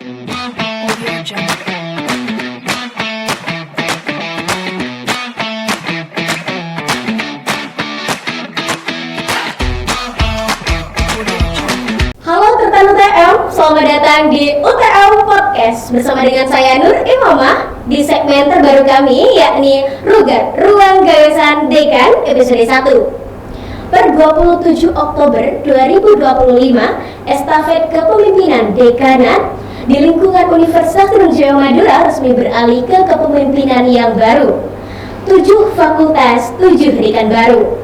Audio Jungle. Audio Jungle. Halo Tertan UTM, selamat datang di UTM Podcast bersama dengan saya Nur Imamah di segmen terbaru kami yakni Rugat Ruang Gagasan Dekan episode 1. Per 27 Oktober 2025, estafet kepemimpinan dekanat di lingkungan Universitas Trunojoyo Madura resmi beralih ke kepemimpinan yang baru. 7 fakultas, 7 dekan baru.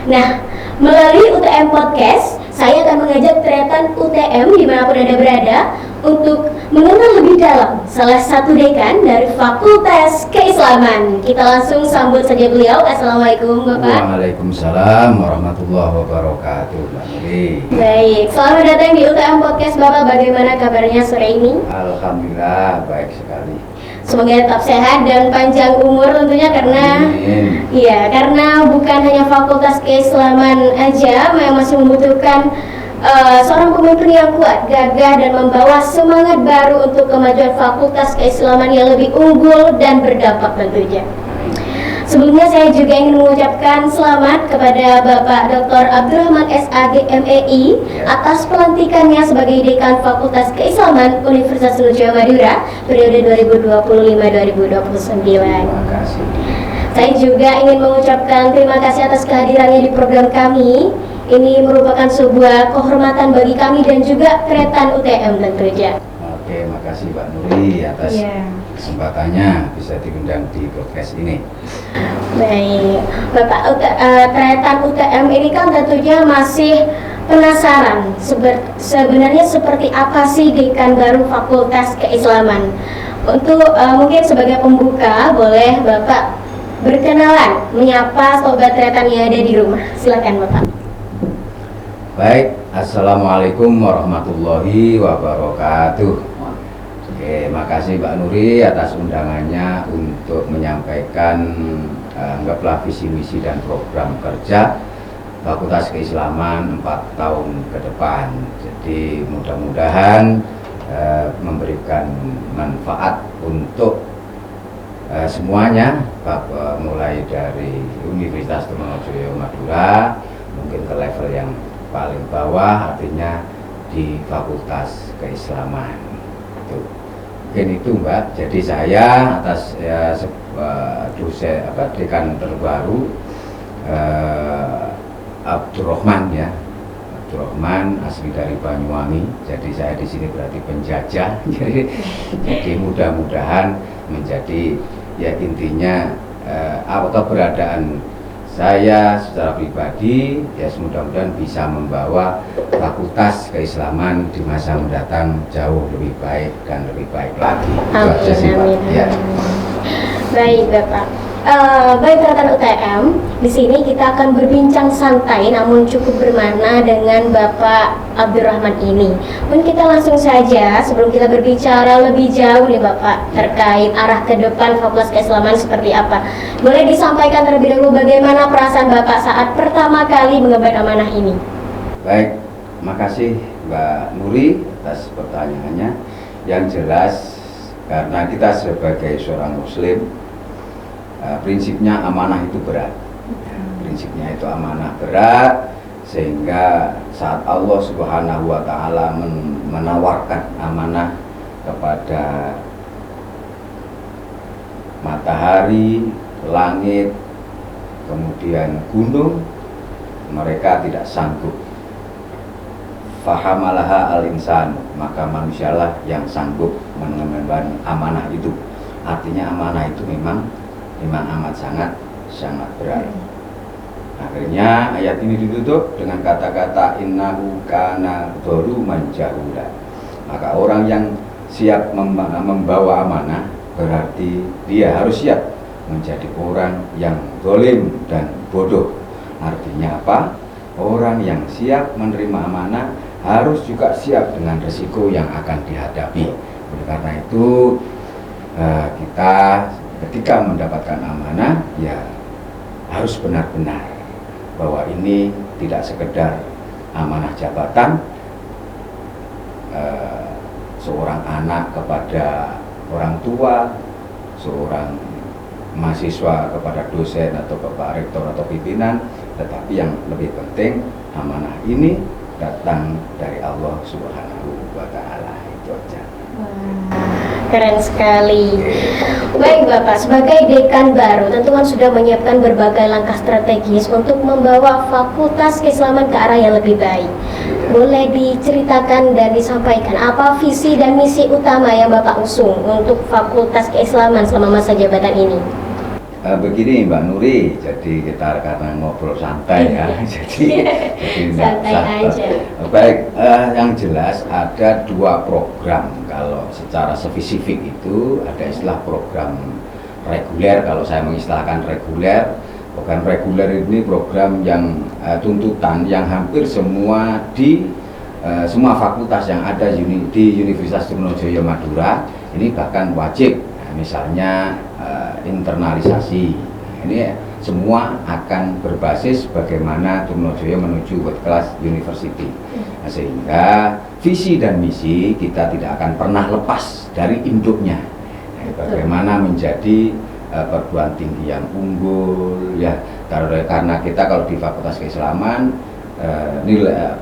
Nah, melalui UTM Podcast, saya akan mengajak tretan UTM dimanapun Anda berada untuk mengenal lebih dalam salah satu dekan dari Fakultas Keislaman. Kita langsung sambut saja beliau. Assalamualaikum Bapak. Waalaikumsalam warahmatullahi wabarakatuh, Mbak Nuri. Baik, selamat datang di UTM Podcast Bapak. Bagaimana kabarnya sore ini? Alhamdulillah baik sekali. Semoga tetap sehat dan panjang umur tentunya karena Amin. iya, karena bukan hanya Fakultas Keislaman aja yang masih membutuhkan seorang pemimpin yang kuat, gagah dan membawa semangat baru untuk kemajuan Fakultas Keislaman yang lebih unggul dan berdampak tentunya. Sebelumnya saya juga ingin mengucapkan selamat kepada Bapak Dr. Abdurrahman SAG MEI atas pelantikannya sebagai Dekan Fakultas Keislaman Universitas Trunojoyo Madura periode 2025-2029. Terima kasih. Saya juga ingin mengucapkan terima kasih atas kehadirannya di program kami. Ini merupakan sebuah kehormatan bagi kami dan juga tretan UTM tentunya. Oke, makasih Mbak Nuri atas kesempatannya bisa diundang di podcast ini. Baik, Bapak tretan UTM ini kan tentunya masih penasaran sebenarnya seperti apa sih dekan baru Fakultas Keislaman. Untuk mungkin sebagai pembuka boleh Bapak berkenalan menyapa sobat tretan yang ada di rumah. Silakan Bapak. Baik, assalamualaikum warahmatullahi wabarakatuh. Oke, makasih Mbak Nuri atas undangannya untuk menyampaikan anggaplah visi misi dan program kerja Fakultas Keislaman 4 tahun ke depan. Jadi mudah-mudahan memberikan manfaat untuk semuanya, mulai dari Universitas Trunojoyo Madura mungkin ke level yang paling bawah, artinya di Fakultas Keislaman. Mungkin itu Mbak. Jadi saya atas dosen dekan terbaru Abdurrahman Abdurrahman asli dari Banyuwangi. Jadi saya di sini berarti penjajah. Jadi mudah-mudahan menjadi intinya keberadaan saya secara pribadi mudah-mudahan bisa membawa Fakultas Keislaman di masa mendatang jauh lebih baik dan lebih baik lagi. Itu aja sih, Pak. Ya. Baik Bapak. Baik tretan UTM, di sini kita akan berbincang santai namun cukup bermakna dengan Bapak Abdurrahman ini. Mungkin kita langsung saja sebelum kita berbicara lebih jauh nih Bapak terkait arah ke depan Fakultas Keislaman seperti apa. Boleh disampaikan terlebih dahulu bagaimana perasaan Bapak saat pertama kali mengemban amanah ini? Baik, makasih Mbak Nuri atas pertanyaannya. Yang jelas karena kita sebagai seorang Muslim, prinsipnya amanah itu berat. Prinsipnya itu amanah berat, sehingga saat Allah Subhanahu wa Ta'ala menawarkan amanah kepada matahari, langit, kemudian gunung, mereka tidak sanggup. Fahamalaha al-insan, maka manusialah yang sanggup mengemban amanah itu. Artinya amanah itu memang amat sangat berat. Akhirnya ayat ini ditutup dengan kata-kata innahu kana dzaluman jahula. Maka orang yang siap membawa amanah berarti dia harus siap menjadi orang yang zalim dan bodoh. Artinya apa? Orang yang siap menerima amanah harus juga siap dengan resiko yang akan dihadapi. Oleh karena itu kita ketika mendapatkan amanah harus benar-benar bahwa ini tidak sekedar amanah jabatan, seorang anak kepada orang tua, seorang mahasiswa kepada dosen atau kepada rektor atau pimpinan, tetapi yang lebih penting amanah ini datang dari Allah Subhanahu wa Ta'ala. Itu aja. Keren sekali. Baik Bapak, sebagai dekan baru tentu kan sudah menyiapkan berbagai langkah strategis untuk membawa Fakultas Keislaman ke arah yang lebih baik. Boleh diceritakan dan disampaikan apa visi dan misi utama yang Bapak usung untuk Fakultas Keislaman selama masa jabatan ini? Begini Mbak Nuri, jadi kita karena ngobrol santai ya, jadi santai aja. Baik, yang jelas ada dua program. Kalau secara spesifik itu ada istilah program reguler. Kalau saya mengistilahkan reguler, program reguler ini program yang tuntutan yang hampir semua di semua fakultas yang ada di Universitas Trunojoyo Madura ini bahkan wajib. Misalnya internalisasi, ini semua akan berbasis bagaimana Trunojoyo menuju world class university. Nah, sehingga visi dan misi kita tidak akan pernah lepas dari induknya. Bagaimana menjadi perguruan tinggi yang unggul ya, karena kita kalau di Fakultas Keislaman nilai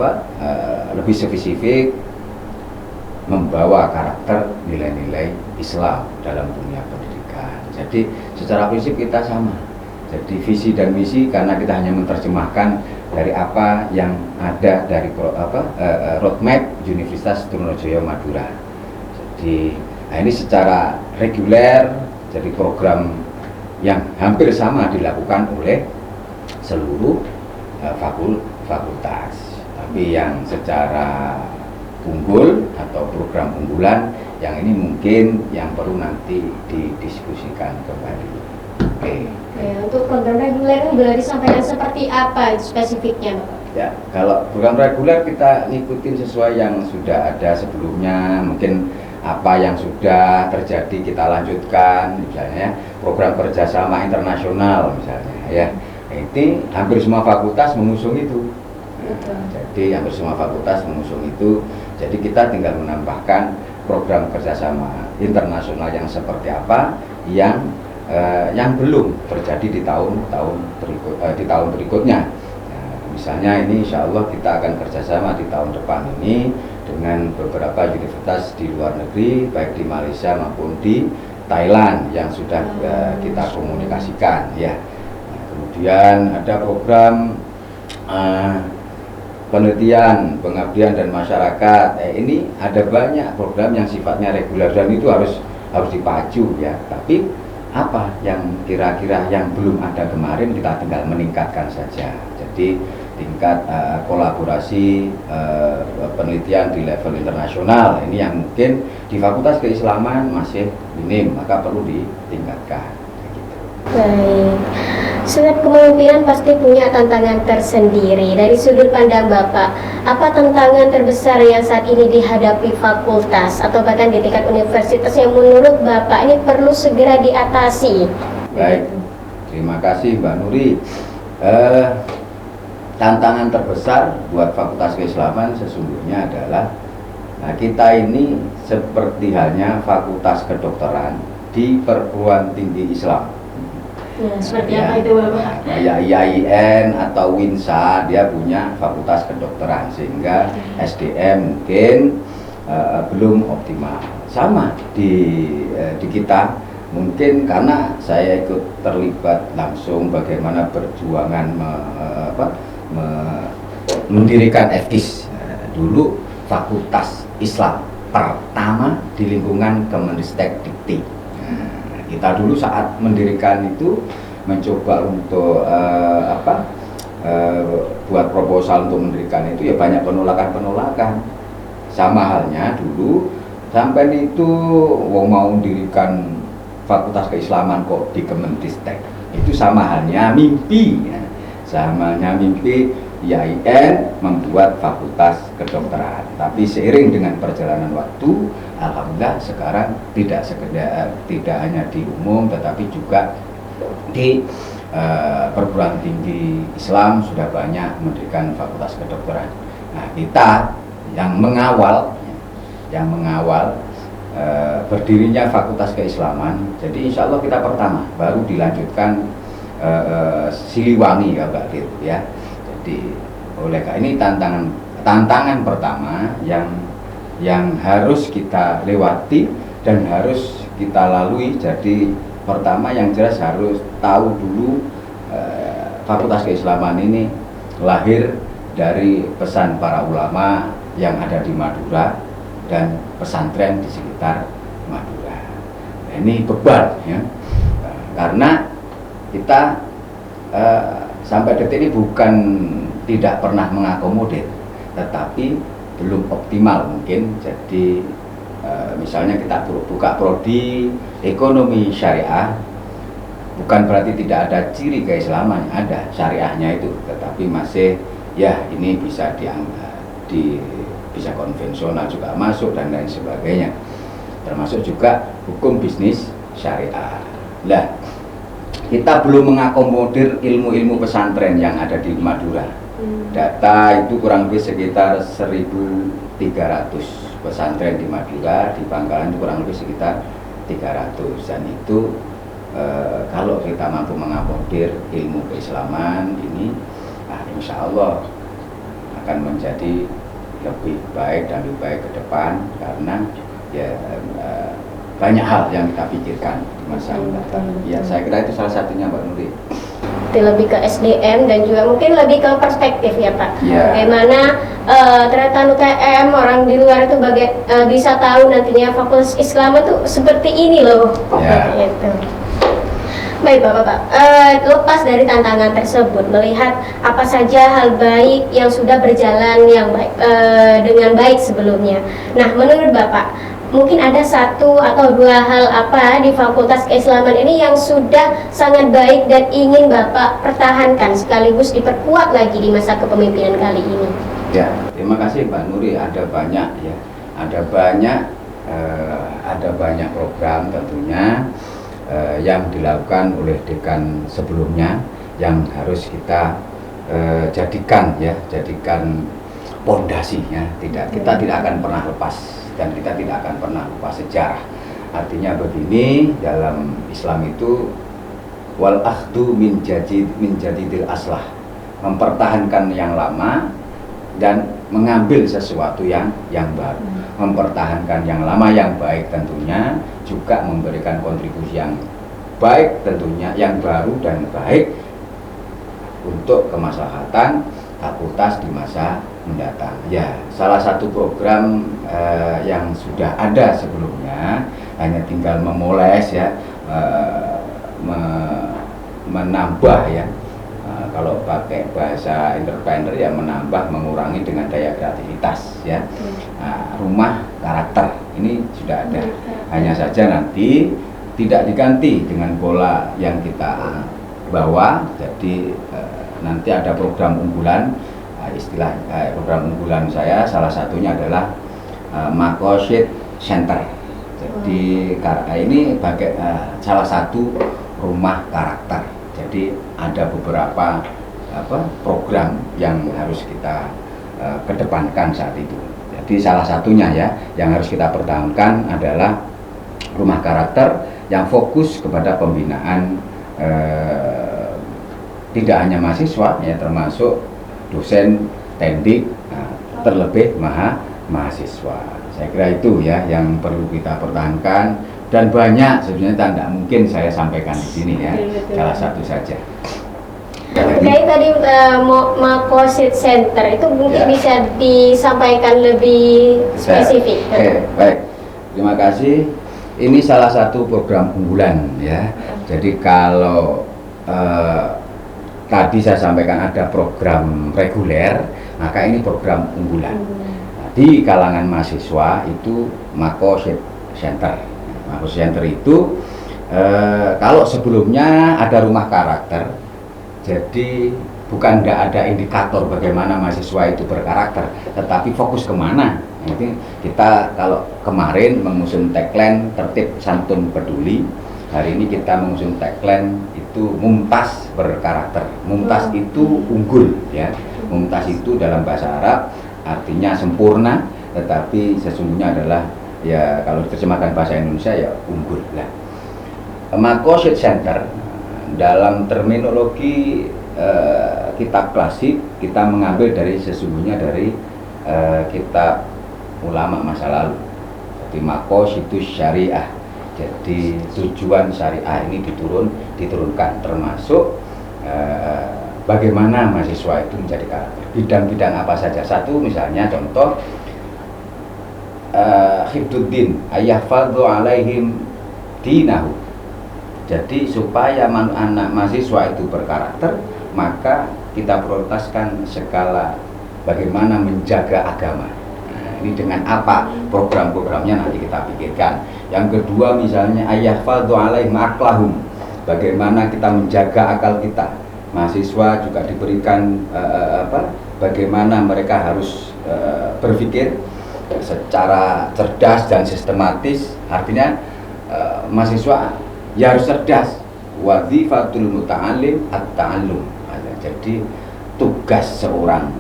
lebih spesifik membawa karakter nilai-nilai Islam dalam dunia pendidikan. Jadi secara prinsip kita sama. Jadi visi dan misi karena kita hanya menerjemahkan dari apa yang ada dari roadmap Universitas Trunojoyo Madura. Jadi ini secara reguler, jadi program yang hampir sama dilakukan oleh seluruh fakultas. Tapi yang secara unggul atau program unggulan yang ini mungkin yang perlu nanti didiskusikan kembali. Oke. Untuk program reguler ini boleh disampaikan seperti apa spesifiknya, Bapak? Ya, kalau program reguler kita ngikutin sesuai yang sudah ada sebelumnya, mungkin apa yang sudah terjadi kita lanjutkan, misalnya program kerjasama internasional misalnya ya. Ini hampir semua fakultas mengusung itu. Jadi hampir semua fakultas mengusung itu. Jadi kita tinggal menambahkan program kerjasama internasional yang seperti apa yang belum terjadi di tahun berikutnya. Nah, misalnya ini insya Allah kita akan kerjasama di tahun depan ini dengan beberapa universitas di luar negeri, baik di Malaysia maupun di Thailand yang sudah kita komunikasikan ya. Nah, kemudian ada program penelitian, pengabdian dan masyarakat. Ini ada banyak program yang sifatnya reguler dan itu harus dipacu ya. Tapi apa yang kira-kira yang belum ada kemarin kita tinggal meningkatkan saja. Jadi tingkat kolaborasi penelitian di level internasional ini yang mungkin di Fakultas Keislaman masih minim, maka perlu ditingkatkan. Baik, setiap kepemimpinan pasti punya tantangan tersendiri. Dari sudut pandang Bapak, apa tantangan terbesar yang saat ini dihadapi fakultas atau bahkan di tingkat universitas yang menurut Bapak ini perlu segera diatasi? Baik, terima kasih Mbak Nuri. Tantangan terbesar buat Fakultas Keislaman sesungguhnya adalah kita ini seperti halnya fakultas kedokteran di perguruan tinggi Islam. Ya, seperti apa itu Bapak? Kayak IAIN atau WINSA dia punya fakultas kedokteran sehingga SDM mungkin belum optimal. Sama di kita mungkin karena saya ikut terlibat langsung bagaimana perjuangan mendirikan FKIS. Dulu fakultas Islam pertama di lingkungan Kemendikbud Dikti. Kita dulu saat mendirikan itu mencoba untuk buat proposal untuk mendirikan itu ya banyak penolakan. Sama halnya dulu sampai itu mau mendirikan Fakultas Keislaman kok di Kemendikbud. Itu sama halnya mimpi ya. Sama halnya mimpi IAIN membuat fakultas kedokteran. Tapi seiring dengan perjalanan waktu, alhamdulillah sekarang tidak hanya di umum tetapi juga di perguruan tinggi Islam sudah banyak mendirikan fakultas kedokteran. Nah, kita yang mengawal yang mengawal berdirinya Fakultas Keislaman. Jadi insya Allah kita pertama, baru dilanjutkan Siliwangi ya Mbak Dir ya. Jadi oleh karena ini tantangan pertama yang harus kita lewati dan harus kita lalui. Jadi pertama yang jelas harus tahu dulu Fakultas Keislaman ini lahir dari pesan para ulama yang ada di Madura dan pesantren di sekitar Madura. Nah, ini beban ya, karena kita sampai detik ini bukan tidak pernah mengakomodir, tetapi belum optimal mungkin. Jadi misalnya kita buka prodi ekonomi syariah, bukan berarti tidak ada ciri keislaman, ada syariahnya itu, tetapi masih ya ini bisa bisa konvensional juga masuk dan lain sebagainya, termasuk juga hukum bisnis syariah. Lah, kita belum mengakomodir ilmu-ilmu pesantren yang ada di Madura. Data itu kurang lebih sekitar 1.300 pesantren di Madura, di Bangkalan itu kurang lebih sekitar 300, dan itu kalau kita mampu mengakomodir ilmu keislaman ini, insya Allah akan menjadi lebih baik dan lebih baik ke depan, karena ya banyak hal yang kita pikirkan di masa mendatang. Ya, saya kira itu salah satunya Mbak Nuri. Lebih ke SDM dan juga mungkin lebih ke perspektif ya Pak. Ya. Bagaimana ternyata UTM orang di luar itu bisa tahu nantinya Fakultas Islam itu seperti ini loh. Ya. Gitu. Baik Bapak-Bapak, lepas dari tantangan tersebut, melihat apa saja hal baik yang sudah berjalan dengan baik sebelumnya. Nah, menurut Bapak, mungkin ada satu atau dua hal apa di Fakultas Keislaman ini yang sudah sangat baik dan ingin Bapak pertahankan sekaligus diperkuat lagi di masa kepemimpinan kali ini? Ya, terima kasih Mbak Nuri. Ada banyak ya, ada banyak program tentunya yang dilakukan oleh dekan sebelumnya yang harus kita jadikan pondasinya. Kita tidak akan pernah lepas, dan kita tidak akan pernah lupa sejarah. Artinya begini, dalam Islam itu wal akhdu min jadidil aslah, mempertahankan yang lama dan mengambil sesuatu yang baru. Mempertahankan yang lama yang baik tentunya, juga memberikan kontribusi yang baik tentunya, yang baru dan baik untuk kemaslahatan fakultas di masa mendatang. Ya, salah satu program yang sudah ada sebelumnya, hanya tinggal memoles ya, menambah ya. Kalau pakai bahasa entrepreneur ya, menambah, mengurangi dengan daya kreativitas ya. Rumah karakter ini sudah ada, hanya saja nanti tidak diganti dengan pola yang kita bawa. Jadi nanti ada program unggulan, program unggulan saya salah satunya adalah Makosid Center. Jadi ini bagai salah satu rumah karakter. Jadi ada beberapa program yang harus kita kedepankan saat itu. Jadi salah satunya ya yang harus kita pertahankan adalah rumah karakter yang fokus kepada pembinaan tidak hanya mahasiswa ya, termasuk dosen, tendik, terlebih mahasiswa. Saya kira itu ya yang perlu kita pertahankan. Dan banyak sebenarnya tidak mungkin saya sampaikan di sini ya, salah satu saja. Terkait tadi Makosid Center itu mungkin bisa disampaikan lebih spesifik. Baik, terima kasih. Ini salah satu program unggulan ya. Jadi kalau tadi saya sampaikan ada program reguler, maka ini program unggulan. Di kalangan mahasiswa itu Makosid Center. Makosid Center itu kalau sebelumnya ada rumah karakter, jadi bukan tidak ada indikator bagaimana mahasiswa itu berkarakter, tetapi fokus kemana. Nanti kita kalau kemarin mengusung tagline tertib santun peduli, hari ini kita mengusung tagline itu mumtaz berkarakter. Mumtaz itu unggul ya. Mumtaz itu dalam bahasa Arab artinya sempurna, tetapi sesungguhnya adalah ya kalau diterjemahkan bahasa Indonesia ya unggul lah. Maqasid center dalam terminologi kitab klasik kita mengambil dari sesungguhnya dari kitab ulama masa lalu. Jadi maqasidus syariah. Jadi tujuan syariah ini diturunkan termasuk bagaimana mahasiswa itu menjadi karakter. Bidang-bidang apa saja. Satu misalnya contoh hifduddin ayahfadhu alaihim dinahu. Jadi supaya anak mahasiswa itu berkarakter, maka kita prioritaskan skala bagaimana menjaga agama. Nah, ini dengan apa program-programnya nanti kita pikirkan. Yang kedua misalnya ayahfadhu alaihim aqlahum. Bagaimana kita menjaga akal kita. Mahasiswa juga diberikan bagaimana mereka harus berpikir secara cerdas dan sistematis. Artinya mahasiswa ya harus cerdas. Wazifatul muta'alim at-ta'allum. Jadi tugas seorang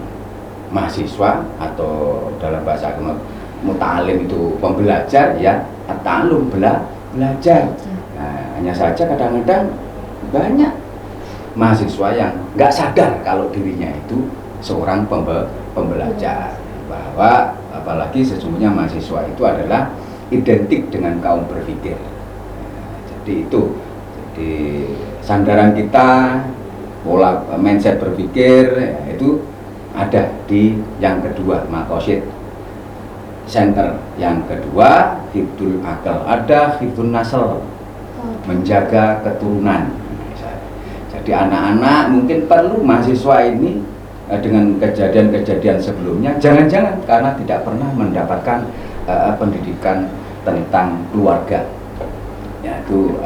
mahasiswa atau dalam bahasa agama muta'alim itu pembelajar, ya at-ta'allum belajar. Nah, hanya saja kadang-kadang banyak mahasiswa yang nggak sadar kalau dirinya itu seorang pembelajar, bahwa apalagi sesungguhnya mahasiswa itu adalah identik dengan kaum berpikir. Jadi itu, jadi sandaran kita, pola mindset berpikir ya, itu ada di yang kedua, maqasid center. Yang kedua hifdzul akal, ada hifdzun nasl, menjaga keturunan. Jadi anak-anak mungkin perlu mahasiswa ini dengan kejadian-kejadian sebelumnya, jangan-jangan karena tidak pernah mendapatkan pendidikan tentang keluarga, yaitu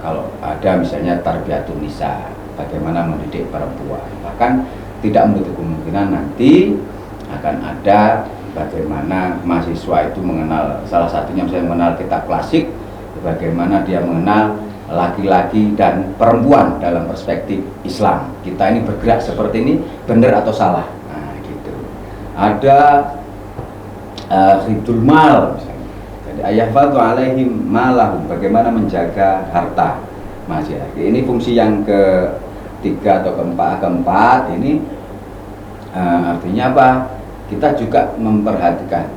kalau ada misalnya tarbiyatun nisa, bagaimana mendidik perempuan. Bahkan tidak menutup kemungkinan nanti akan ada bagaimana mahasiswa itu mengenal, salah satunya misalnya mengenal kitab klasik, bagaimana dia mengenal laki-laki dan perempuan dalam perspektif Islam. Kita ini bergerak seperti ini, benar atau salah? Nah, gitu. Ada hifdzul mal, misalnya. Jadi ayahfadhu alaihim malahum, bagaimana menjaga harta masyarakat. Ini fungsi yang ketiga atau keempat ini artinya apa? Kita juga memperhatikan.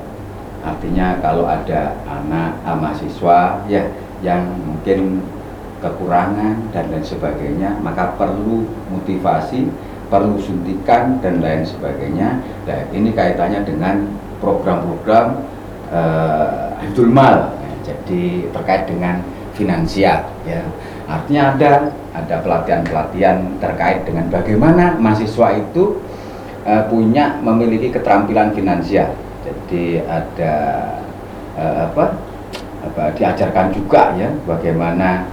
Artinya kalau ada anak mahasiswa ya yang mungkin kekurangan dan lain sebagainya, maka perlu motivasi, perlu suntikan dan lain sebagainya. Dan ini kaitannya dengan program-program hifdzul mal, ya, jadi terkait dengan finansial, ya. Artinya ada pelatihan-pelatihan terkait dengan bagaimana mahasiswa itu memiliki keterampilan finansial. Jadi ada diajarkan juga ya bagaimana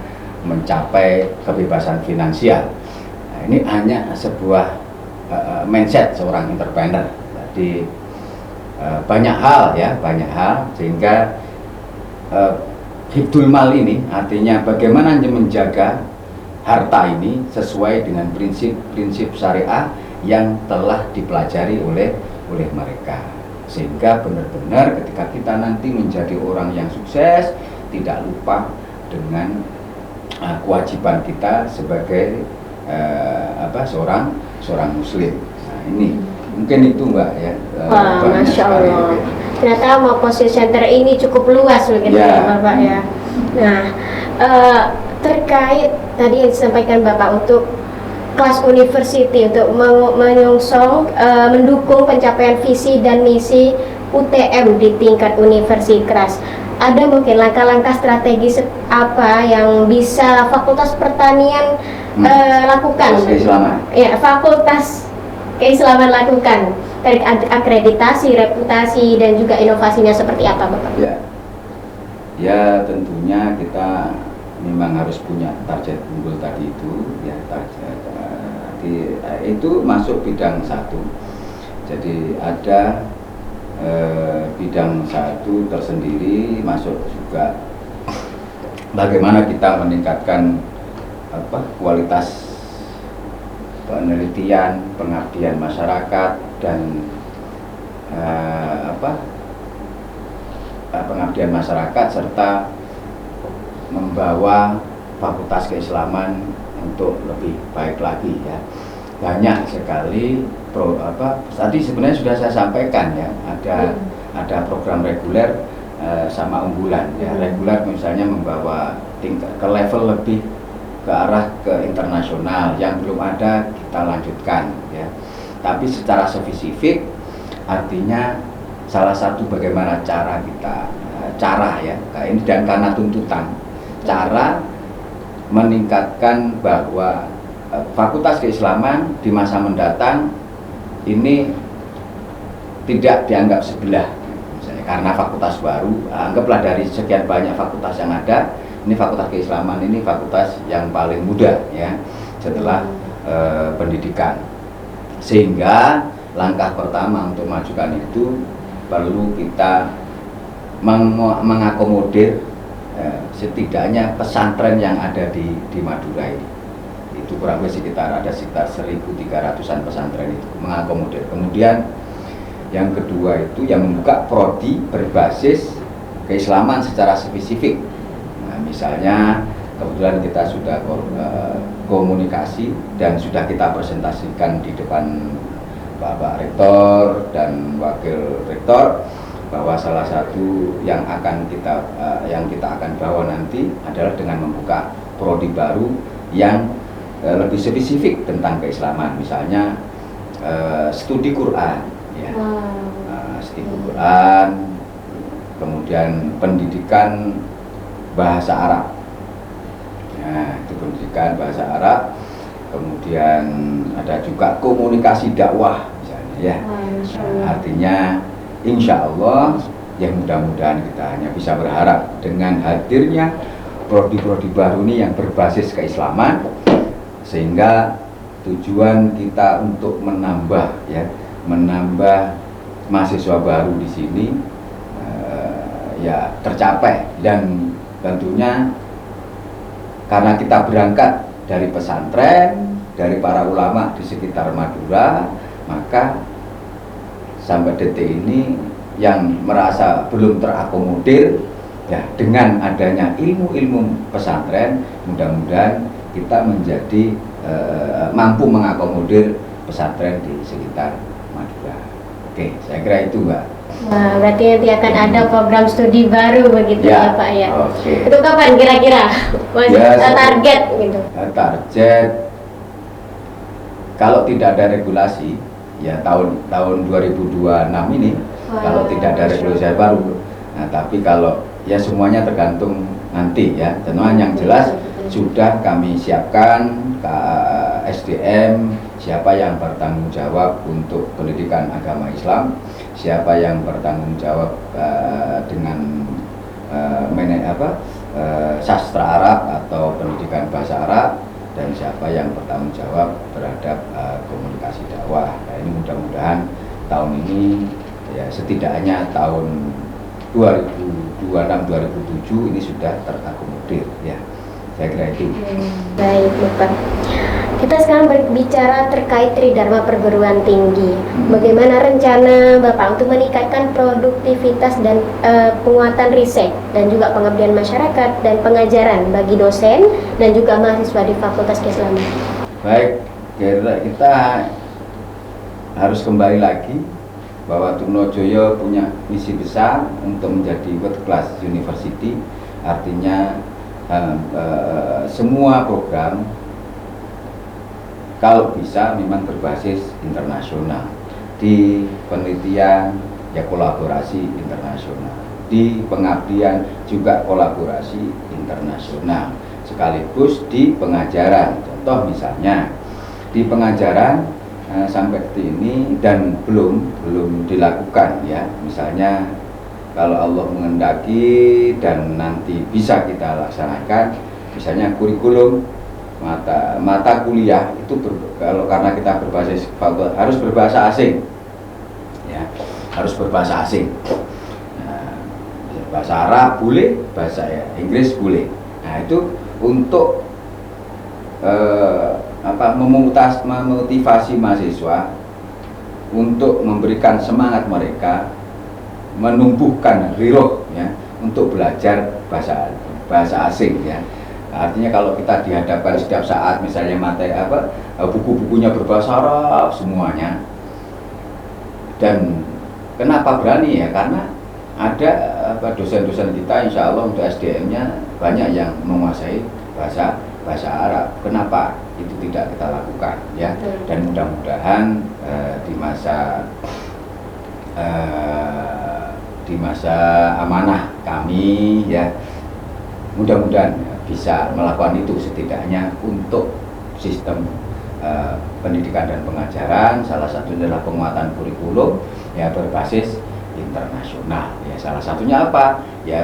mencapai kebebasan finansial. Nah, ini hanya sebuah mindset seorang entrepreneur. Jadi banyak hal sehingga hifdzul mal ini artinya bagaimana menjaga harta ini sesuai dengan prinsip-prinsip syariah yang telah dipelajari oleh mereka, sehingga benar-benar ketika kita nanti menjadi orang yang sukses tidak lupa dengan kewajiban kita sebagai seorang muslim. Nah, ini mungkin itu Mbak ya. Wah, Masya Allah. Ternyata maqasid center ini cukup luas begitu ya Bapak ya. Nah, terkait tadi yang disampaikan Bapak untuk kelas university untuk menyongsong mendukung pencapaian visi dan misi UTM di tingkat universitas. Ada mungkin langkah-langkah strategis apa yang bisa Fakultas Pertanian lakukan? Ya, Fakultas Keislaman lakukan dari akreditasi, reputasi dan juga inovasinya seperti apa, Bapak? Ya tentunya kita memang harus punya target unggul tadi itu, ya target itu masuk bidang satu. Jadi ada bidang satu tersendiri, masuk juga bagaimana kita meningkatkan kualitas penelitian, pengabdian masyarakat dan pengabdian masyarakat serta membawa fakultas keislaman untuk lebih baik lagi ya. Banyak sekali tadi sebenarnya sudah saya sampaikan ya, ada program reguler sama unggulan ya. Reguler misalnya membawa tingkat ke level lebih ke arah ke internasional, yang belum ada kita lanjutkan ya. Tapi secara spesifik artinya salah satu bagaimana cara kita ya ini, dan karena tuntutan cara meningkatkan bahwa fakultas keislaman di masa mendatang ini tidak dianggap sebelah misalnya karena fakultas baru. Anggaplah dari sekian banyak fakultas yang ada, ini fakultas keislaman ini fakultas yang paling muda ya setelah pendidikan, sehingga langkah pertama untuk majukan itu perlu kita mengakomodir setidaknya pesantren yang ada di Madura ini. Itu kurang lebih sekitar 1.300-an pesantren itu mengakomodir. Kemudian yang kedua itu yang membuka prodi berbasis keislaman secara spesifik. Nah, misalnya kebetulan kita sudah komunikasi dan sudah kita presentasikan di depan Bapak Rektor dan Wakil Rektor bahwa salah satu yang kita akan bawa nanti adalah dengan membuka prodi baru yang lebih spesifik tentang keislaman, misalnya studi Quran ya. Studi Quran, kemudian pendidikan bahasa Arab. Nah, itu pendidikan bahasa Arab. Kemudian ada juga komunikasi dakwah misalnya ya. Artinya insya Allah ya mudah-mudahan kita hanya bisa berharap dengan hadirnya prodi-prodi baru ini yang berbasis keislaman, sehingga tujuan kita untuk menambah mahasiswa baru di sini ya tercapai. Dan tentunya karena kita berangkat dari pesantren, dari para ulama di sekitar Madura, maka sampai detik ini yang merasa belum terakomodir ya dengan adanya ilmu-ilmu pesantren, mudah-mudahan kita menjadi mampu mengakomodir pesantren di sekitar Madura. Oke, saya kira itu, Mbak. Nah, berarti nanti akan ada program studi baru begitu ya Pak ya. Okay. Itu kapan kira-kira? Target gitu. Target kalau tidak ada regulasi ya tahun 2026 ini. Kalau tidak ada regulasi baru. Nah, tapi kalau ya semuanya tergantung nanti ya. Tentunya yang jelas sudah kami siapkan SDM, siapa yang bertanggung jawab untuk pendidikan agama Islam, siapa yang bertanggung jawab dengan sastra Arab atau pendidikan bahasa Arab, dan siapa yang bertanggung jawab terhadap komunikasi dakwah. Nah, ini mudah-mudahan tahun ini ya setidaknya tahun 2026-2027 ini sudah terakomodir ya. Saya kira itu. Baik, Bapak. Kita sekarang berbicara terkait Tridharma Perguruan Tinggi. Bagaimana rencana Bapak untuk meningkatkan produktivitas dan penguatan riset dan juga pengabdian masyarakat dan pengajaran bagi dosen dan juga mahasiswa di Fakultas Keislaman? Baik, kita harus kembali lagi bahwa Trunojoyo punya misi besar untuk menjadi world class university. Artinya semua program kalau bisa memang berbasis internasional, di penelitian ya kolaborasi internasional, di pengabdian juga kolaborasi internasional, sekaligus di pengajaran. Contoh misalnya di pengajaran sampai detik ini dan belum dilakukan ya, misalnya kalau Allah mengendaki dan nanti bisa kita laksanakan, misalnya kurikulum mata kuliah itu karena kita berbasis harus berbahasa asing ya, harus berbahasa asing. Nah, bahasa Arab boleh, bahasa Inggris boleh. Nah, itu untuk memotivasi mahasiswa untuk memberikan semangat mereka, menumbuhkan ghiroh ya untuk belajar bahasa asing ya. Artinya kalau kita dihadapkan setiap saat misalnya materi buku-bukunya berbahasa Arab semuanya. Dan kenapa berani ya? Karena ada dosen-dosen kita insya Allah untuk SDM-nya banyak yang menguasai bahasa Arab. Kenapa itu tidak kita lakukan ya? Dan mudah-mudahan di masa amanah kami ya, mudah-mudahan bisa melakukan itu setidaknya untuk sistem pendidikan dan pengajaran. Salah satunya adalah penguatan kurikulum ya berbasis internasional ya. Salah satunya apa ya,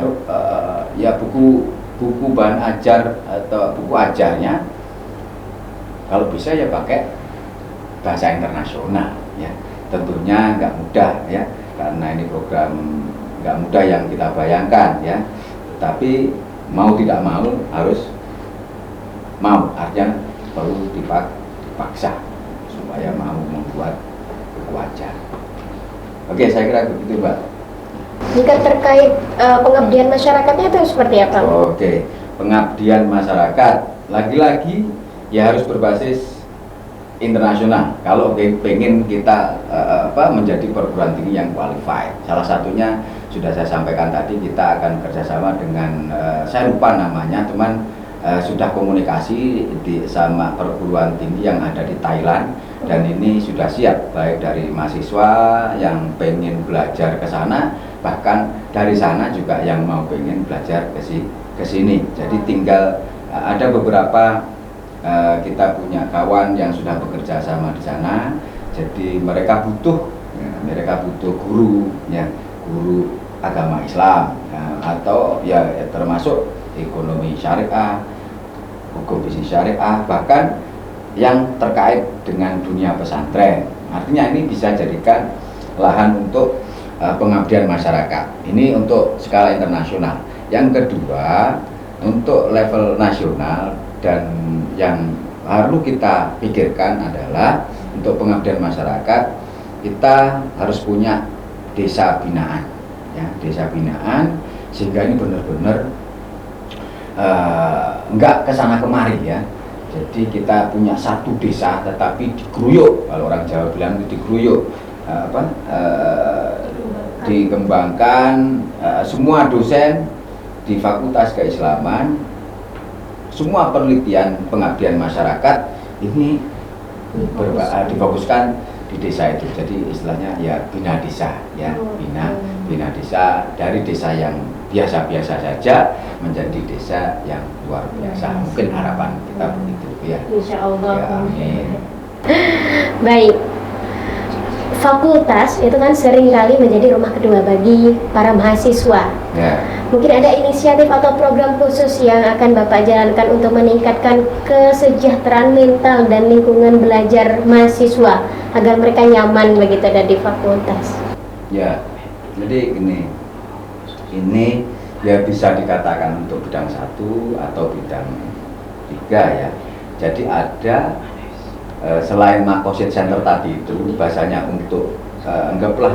buku bahan ajar atau buku ajarnya kalau bisa ya pakai bahasa internasional ya. Tentunya nggak mudah ya, karena ini program nggak mudah yang kita bayangkan ya, tapi mau tidak mau harus mau, artinya perlu dipaksa supaya mau membuat buku ajar. Oke, saya kira begitu, Mbak. Jika terkait pengabdian masyarakatnya itu seperti apa? Oke, pengabdian masyarakat lagi-lagi ya harus berbasis internasional. Kalau pengen kita menjadi perguruan tinggi yang qualified, salah satunya sudah saya sampaikan tadi, kita akan kerjasama dengan saya lupa namanya, teman sudah komunikasi sama perguruan tinggi yang ada di Thailand, dan ini sudah siap baik dari mahasiswa yang pengen belajar ke sana, bahkan dari sana juga yang mau pengen belajar ke sini. Jadi tinggal ada beberapa kita punya kawan yang sudah bekerja sama di sana, jadi mereka butuh guru ya, guru agama Islam atau ya termasuk ekonomi syariah, hukum bisnis syariah, bahkan yang terkait dengan dunia pesantren. Artinya ini bisa jadikan lahan untuk pengabdian masyarakat. Ini untuk skala internasional. Yang kedua, untuk level nasional, dan yang perlu kita pikirkan adalah untuk pengabdian masyarakat kita harus punya desa binaan ya, desa binaan, sehingga ini benar-benar enggak kesana kemari ya. Jadi kita punya satu desa tetapi digeruyuk, kalau orang Jawa bilang itu digeruyuk, dikembangkan, semua dosen di Fakultas Keislaman, semua penelitian pengabdian masyarakat ini difokuskan di desa itu. Jadi istilahnya ya bina desa ya, bina desa, dari desa yang biasa-biasa saja menjadi desa yang luar biasa. Mungkin harapan kita begitu ya. Insya Allah. Ya, amin. Baik. Fakultas itu kan seringkali menjadi rumah kedua bagi para mahasiswa. Ya. Mungkin ada inisiatif atau program khusus yang akan Bapak jalankan untuk meningkatkan kesejahteraan mental dan lingkungan belajar mahasiswa agar mereka nyaman begitu ada di fakultas. Ya, jadi ini ya bisa dikatakan untuk bidang 1 atau bidang 3 ya. Jadi ada selain Makosid Center tadi itu bahasanya untuk anggaplah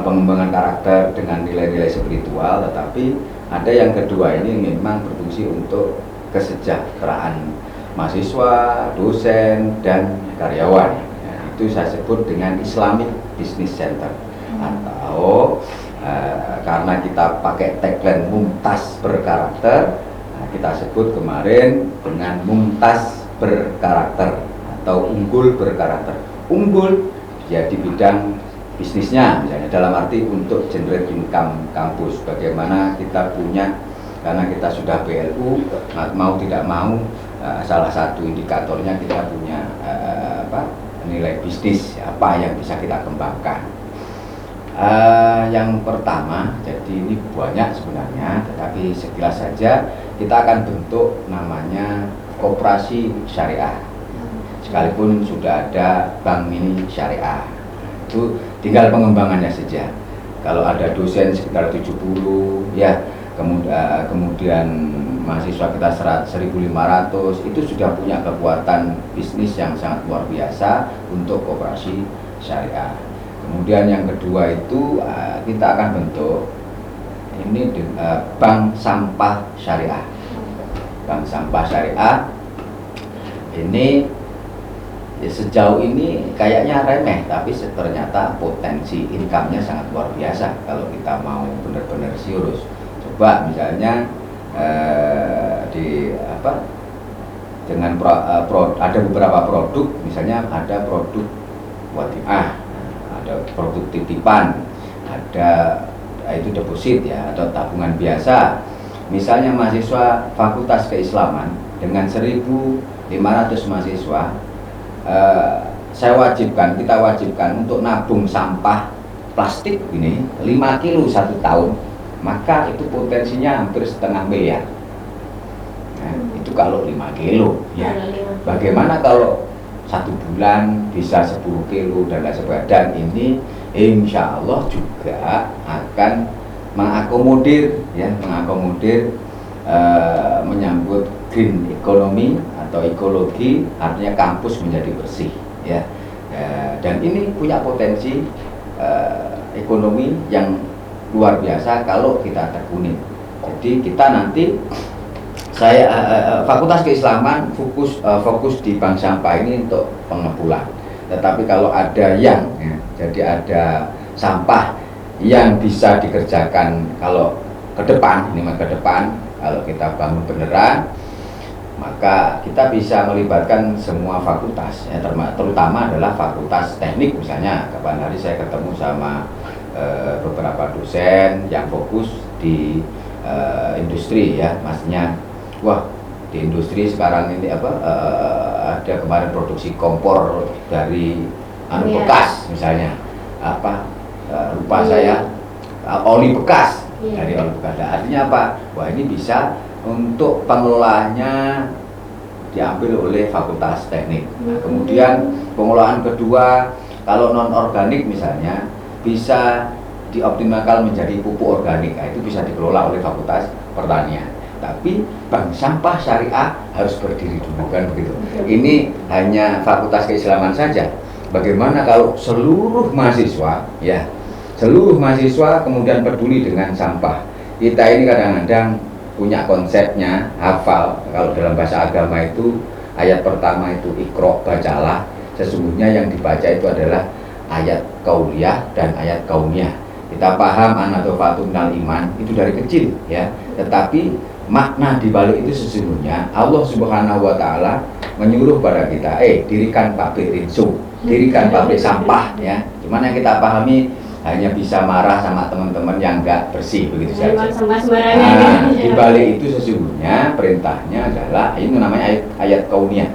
pengembangan karakter dengan nilai-nilai spiritual, tetapi ada yang kedua ini memang berfungsi untuk kesejahteraan mahasiswa, dosen, dan karyawan. Ya, itu saya sebut dengan Islamic Business Center, atau karena kita pakai tagline Mumtaz berkarakter, kita sebut kemarin dengan Mumtaz berkarakter atau unggul berkarakter. Unggul ya di bidang bisnisnya misalnya, dalam arti untuk generate income kampus, bagaimana kita punya, karena kita sudah BLU, mau tidak mau salah satu indikatornya kita punya nilai bisnis apa yang bisa kita kembangkan. Yang pertama, jadi ini banyak sebenarnya, tetapi sekilas saja kita akan bentuk namanya koperasi syariah. Sekalipun sudah ada bank mini syariah, itu tinggal pengembangannya saja. Kalau ada dosen sekitar 70 ya, kemudian mahasiswa kita 1.500, itu sudah punya kekuatan bisnis yang sangat luar biasa untuk koperasi syariah. Kemudian yang kedua itu kita akan bentuk ini Bank Sampah Syariah. Bank Sampah Syariah ini ya, sejauh ini kayaknya remeh, tapi ternyata potensi income-nya sangat luar biasa kalau kita mau benar-benar serius. Coba misalnya dengan ada beberapa produk, misalnya ada produk wadiah, ada produk titipan, ada itu deposit ya, atau tabungan biasa. Misalnya mahasiswa Fakultas Keislaman dengan 1.500 mahasiswa, kita wajibkan untuk nabung sampah plastik ini 5 kilo 1 tahun, maka itu potensinya hampir setengah miliar. Nah, itu kalau 5 kilo ya. Bagaimana kalau 1 bulan bisa 10 kilo dan lain sebagainya. Dan ini insya Allah juga akan mengakomodir menyambut green economy atau ekologi, artinya kampus menjadi bersih ya. Dan ini punya potensi ekonomi yang luar biasa kalau kita tekuni. Jadi kita nanti Fakultas Keislaman fokus di bank sampah ini untuk pengepulauan. Tetapi kalau ada jadi ada sampah yang bisa dikerjakan kalau ke depan kalau kita bangun beneran, maka kita bisa melibatkan semua fakultas ya, terutama adalah fakultas teknik. Misalnya kapan hari saya ketemu sama beberapa dosen yang fokus di industri ya, maksudnya wah di industri sekarang ini ada kemarin produksi kompor dari bekas misalnya lupa saya oli bekas dari oli bekas. Nah, artinya apa? Wah ini bisa untuk pengelolaannya diambil oleh fakultas teknik. Nah, kemudian pengelolaan kedua kalau non organik misalnya bisa dioptimalkan menjadi pupuk organik. Nah, itu bisa dikelola oleh fakultas pertanian. Tapi bank sampah syariah harus berdiri dulu kan begitu. Ini hanya Fakultas Keislaman saja. Bagaimana kalau seluruh mahasiswa kemudian peduli dengan sampah? Kita ini kadang-kadang punya konsepnya, hafal. Kalau dalam bahasa agama itu ayat pertama itu Iqra, bacalah. Sesungguhnya yang dibaca itu adalah ayat qauliyah dan ayat kauniyah. Kita paham an-nadhafatun minal iman itu dari kecil ya. Tetapi makna di balik itu sesungguhnya Allah Subhanahu wa taala menyuruh pada kita, dirikan pabrik rinso, dirikan pabrik sampah ya. Cuman yang kita pahami hanya bisa marah sama teman-teman yang enggak bersih begitu saja. Nah, di balik itu sesungguhnya perintahnya adalah ini namanya ayat kauniyah.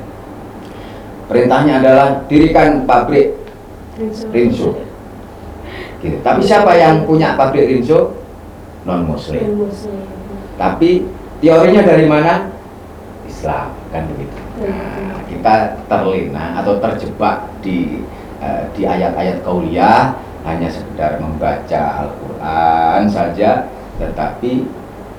Perintahnya adalah dirikan pabrik rinso. Gitu. Tapi siapa yang punya pabrik rinso? Non muslim. Tapi teorinya dari mana? Islam kan begitu. Nah, kita terlena atau terjebak di ayat-ayat qauliyah, hanya sekedar membaca Al-Quran saja, tetapi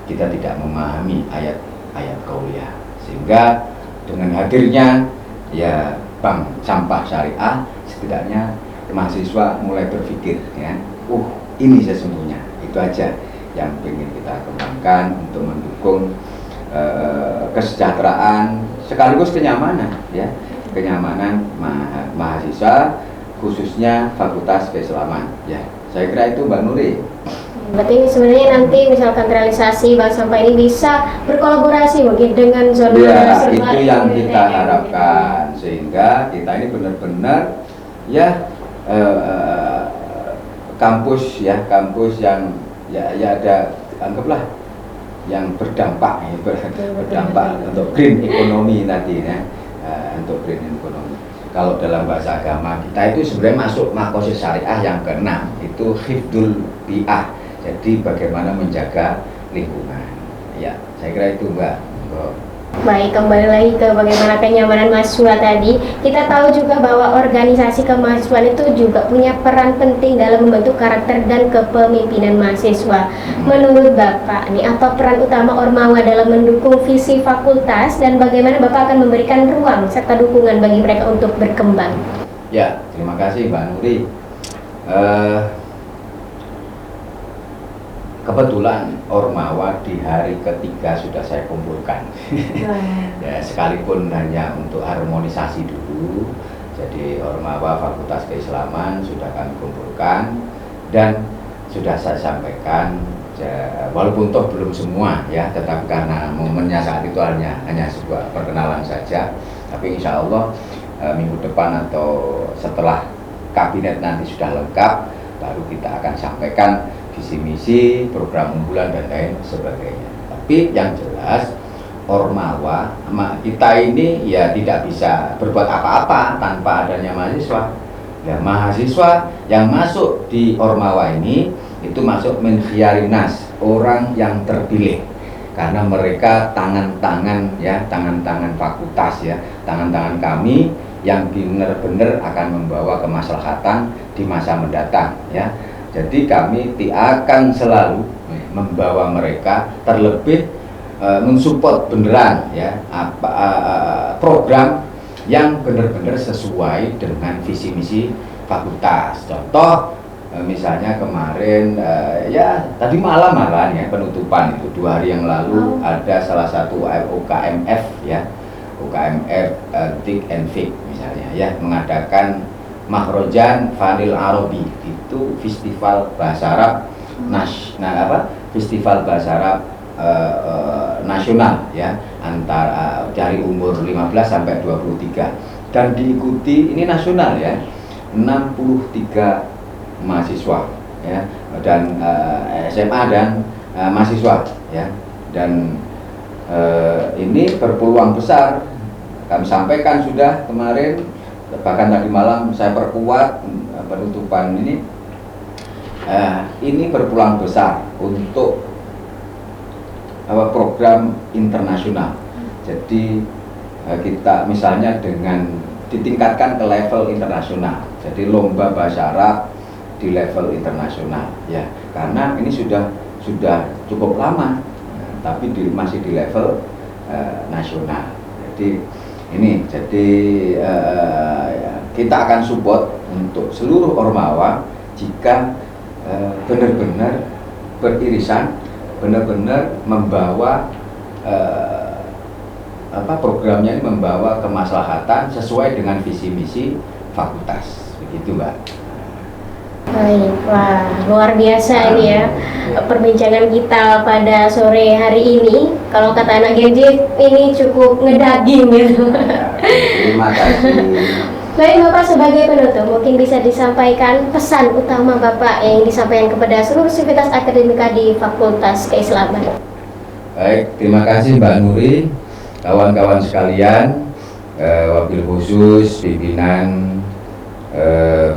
kita tidak memahami ayat-ayat qauliyah. Sehingga dengan hadirnya ya bank sampah syariah, setidaknya mahasiswa mulai berpikir ya, ini sesungguhnya. Itu aja yang ingin kita kembangkan untuk mendukung kesejahteraan sekaligus kenyamanan ya, kenyamanan mahasiswa khususnya Fakultas Keislaman ya. Saya kira itu Mbak Nuri. Berarti sebenarnya nanti misalkan realisasi bank sampah ini bisa berkolaborasi mungkin dengan zona itu yang kita harapkan, sehingga kita ini benar-benar ya kampus yang ada, anggaplah yang berdampak untuk green economy tadi ya, untuk green economy. Kalau dalam bahasa agama kita itu sebenarnya masuk makosid syariah yang ke-6 itu hifdul bi'ah, jadi bagaimana menjaga lingkungan ya. Saya kira itu Mbak. Baik, kembali lagi ke bagaimana kenyamanan mahasiswa tadi. Kita tahu juga bahwa organisasi kemahasiswaan itu juga punya peran penting dalam membentuk karakter dan kepemimpinan mahasiswa. Menurut Bapak nih, apa peran utama Ormawa dalam mendukung visi fakultas dan bagaimana Bapak akan memberikan ruang serta dukungan bagi mereka untuk berkembang? Ya, terima kasih Mbak Nuri. kebetulan Ormawa di hari ketiga sudah saya kumpulkan. Ya, sekalipun hanya untuk harmonisasi dulu. Jadi Ormawa Fakultas Keislaman sudah kami kumpulkan dan sudah saya sampaikan, walaupun toh belum semua ya, tetapi karena momennya saat itu hanya sebuah perkenalan saja. Tapi insya Allah minggu depan atau setelah kabinet nanti sudah lengkap, baru kita akan sampaikan visi misi, program unggulan dan lain sebagainya. Tapi yang jelas Ormawa kita ini ya tidak bisa berbuat apa-apa tanpa adanya mahasiswa. Ya, mahasiswa yang masuk di Ormawa ini itu masuk min khiyarin nas, orang yang terpilih, karena mereka tangan-tangan fakultas ya, tangan-tangan kami yang benar-benar akan membawa kemaslahatan di masa mendatang ya. Jadi kami akan selalu membawa mereka, terlebih mensupport beneran ya program yang benar-benar sesuai dengan visi misi fakultas. Contoh misalnya kemarin ya tadi malam ya penutupan itu 2 hari yang lalu ada salah satu UKMF ya, UKMF TIK and FIK misalnya ya, mengadakan Mahrojan Fanil Arabi, itu festival bahasa Arab festival bahasa Arab nasional ya, antara dari umur 15 sampai 23, dan diikuti ini nasional ya, 63 mahasiswa ya, dan SMA dan mahasiswa ya, dan ini berpeluang besar. Kami sampaikan sudah kemarin, bahkan tadi malam saya perkuat penutupan ini berpeluang besar untuk program internasional. Jadi kita misalnya dengan ditingkatkan ke level internasional, jadi lomba bahasa Arab di level internasional ya, karena ini sudah cukup lama tapi masih di level nasional. Jadi kita akan support untuk seluruh Ormawa jika benar-benar beririsan, benar-benar membawa programnya ini membawa kemaslahatan sesuai dengan visi misi fakultas, begitu Mbak. Baik, wah luar biasa ini ya perbincangan kita pada sore hari ini. Kalau kata anak Gen Z ini cukup ngedaging gitu. Terima kasih. Baik Bapak, sebagai penutup mungkin bisa disampaikan pesan utama Bapak yang disampaikan kepada seluruh sivitas akademika di Fakultas Keislaman. Baik, terima kasih Mbak Nuri, kawan-kawan sekalian, wabil khusus pimpinan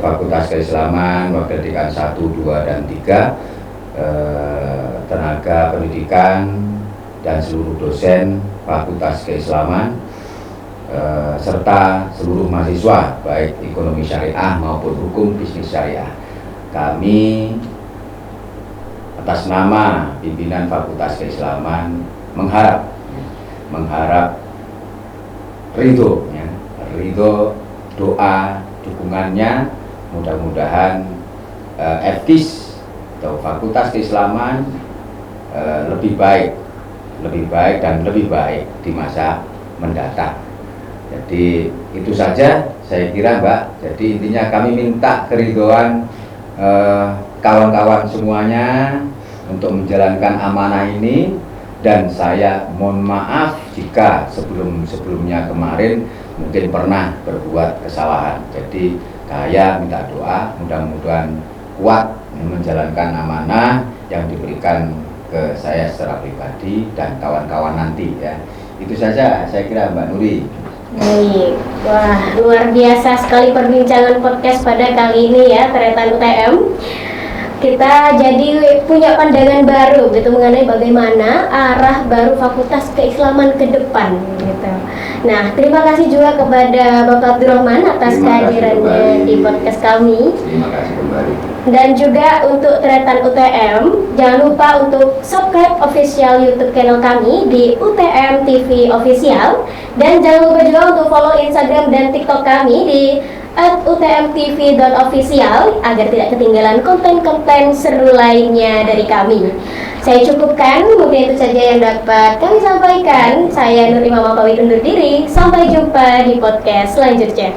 Fakultas Keislaman, Wakil Dekan 1, 2, dan 3, tenaga pendidikan dan seluruh dosen Fakultas Keislaman, serta seluruh mahasiswa baik ekonomi syariah maupun hukum bisnis syariah. Kami atas nama pimpinan Fakultas Keislaman mengharap ridho doa dukungannya, mudah-mudahan FKIS atau Fakultas Keislaman lebih baik dan lebih baik di masa mendatang. Jadi itu saja saya kira Mbak. Jadi intinya kami minta keridhaan kawan-kawan semuanya untuk menjalankan amanah ini, dan saya mohon maaf jika sebelumnya kemarin mungkin pernah berbuat kesalahan. Jadi saya minta doa mudah-mudahan kuat menjalankan amanah yang diberikan ke saya secara pribadi dan kawan-kawan nanti ya. Itu saja saya kira Mbak Nuri. Baik, wah luar biasa sekali perbincangan podcast pada kali ini ya, Tretan UTM. Kita jadi punya pandangan baru gitu mengenai bagaimana arah baru Fakultas Keislaman ke depan gitu. Nah, terima kasih juga kepada Bapak Abdurrahman atas kehadirannya di podcast kami. Terima kasih kembali. Dan juga untuk Tretan UTM, jangan lupa untuk subscribe official YouTube channel kami di UTM TV Official, dan jangan lupa juga untuk follow Instagram dan TikTok kami di @utmtv.official agar tidak ketinggalan konten-konten seru lainnya dari kami. Saya cukupkan, mungkin itu saja yang dapat kami sampaikan. Saya Nur Imamah pamit undur diri. Sampai jumpa di podcast selanjutnya.